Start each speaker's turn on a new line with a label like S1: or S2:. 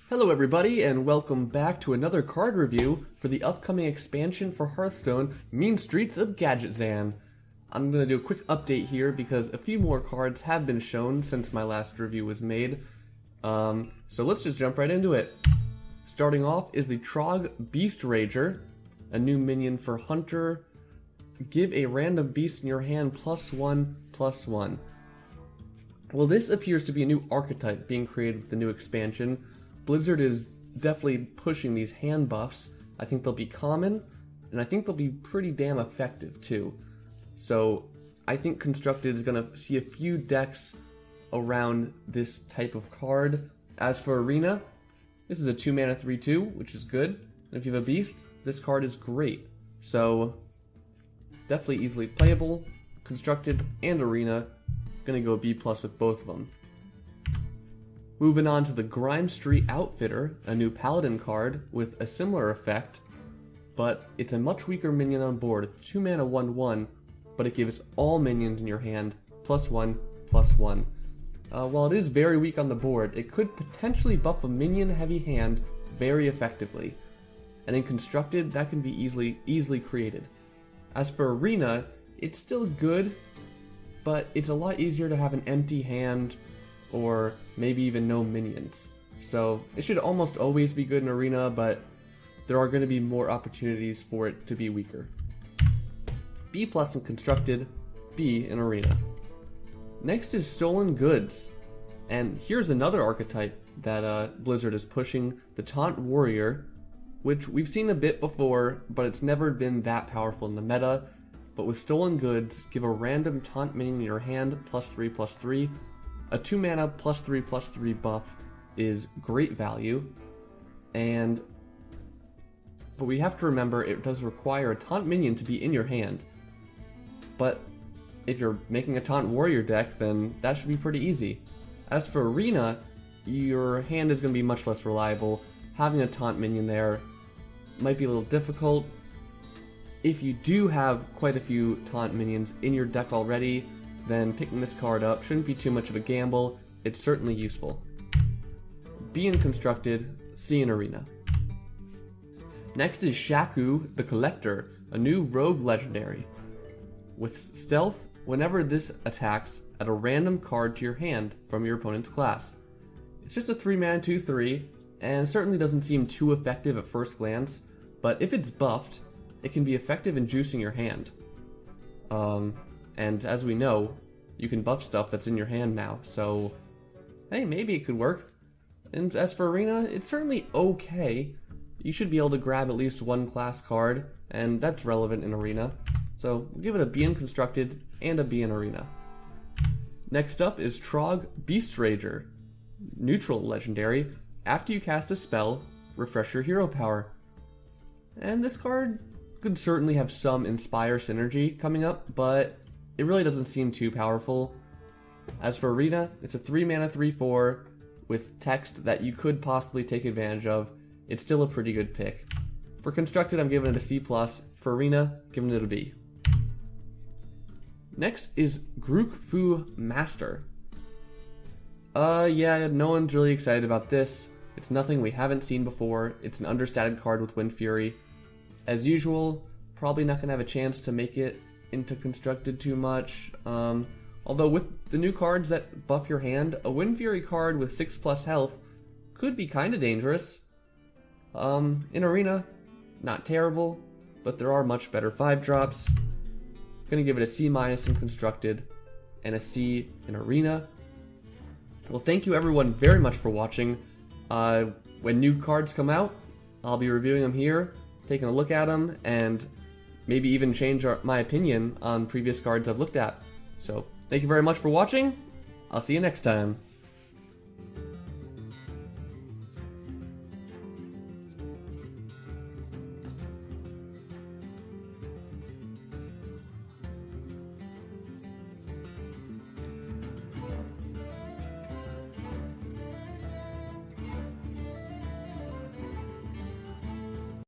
S1: Hello everybody, and welcome back to another card review for the upcoming expansion for Hearthstone, Streets of Gadgetzan. I'm going to do a quick update here because a few more cards have been shown since my last review was made. So let's just jump right into it. Starting off is the Trog Beast Rager, a new minion for Hunter. Give a random beast in your hand +1/+1. Well, this appears to be a new archetype being created with the new expansion. Blizzard is definitely pushing these hand buffs. I think they'll be common, and I think they'll be pretty damn effective too. So I think Constructed is going to see a few decks around this type of card. As for Arena, this is a 2-mana 3/2, which is good. And if you have a beast, this card is great. So definitely easily playable. Constructed and Arena, gonna go B+ with both of them. Moving on to the Grimy Outfitter, a new Paladin card with a similar effect, but it's a much weaker minion on board. It's 2-mana 1/1, but it gives all minions in your hand +1/+1. While it is very weak on the board, it could potentially buff a minion-heavy hand very effectively, and in Constructed, that can be easily created. As for Arena, it's still good, but it's a lot easier to have an empty hand or maybe even no minions. So it should almost always be good in Arena, but there are going to be more opportunities for it to be weaker. B+ in Constructed, B in Arena. Next is Stolen Goods, and here's another archetype that Blizzard is pushing, the Taunt Warrior, which we've seen a bit before, but it's never been that powerful in the meta. But with Stolen Goods, give a random taunt minion in your hand +3/+3. A 2-mana +3/+3 buff is great value, but we have to remember it does require a taunt minion to be in your hand. But if you're making a Taunt Warrior deck, then that should be pretty easy. As for Arena, your hand is going to be much less reliable. Having a taunt minion there might be a little difficult. If you do have quite a few taunt minions in your deck already, then picking this card up shouldn't be too much of a gamble. It's certainly useful. B in Constructed, C in Arena. Next is Shuhaku the Collector, a new rogue legendary. With stealth, whenever this attacks, add a random card to your hand from your opponent's class. It's just a 3-mana 2/3, and certainly doesn't seem too effective at first glance, but if it's buffed, it can be effective in juicing your hand. And as we know, you can buff stuff that's in your hand now, so hey, maybe it could work. And as for Arena, it's certainly okay. You should be able to grab at least one class card, and that's relevant in Arena. So we'll give it a B in Constructed and a B in Arena. Next up is Trog Beast Rager, neutral legendary. After you cast a spell, refresh your hero power. And this card could certainly have some Inspire synergy coming up, but it really doesn't seem too powerful. As for Arena, it's a 3-mana 3/4 with text that you could possibly take advantage of. It's still a pretty good pick. For Constructed, I'm giving it a C+. For Arena, giving it a B. Next is Windfury Master. Yeah, no one's really excited about this. It's nothing we haven't seen before. It's an understated card with Windfury. As usual, probably not going to have a chance to make it into Constructed too much. Although with the new cards that buff your hand, a Windfury card with 6+ health could be kind of dangerous. In Arena, not terrible, but there are much better 5-drops. Gonna give it a C- in Constructed and a C in Arena. Well, thank you everyone very much for watching. When new cards come out, I'll be reviewing them here, taking a look at them, and maybe even change my opinion on previous cards I've looked at. So, thank you very much for watching. I'll see you next time.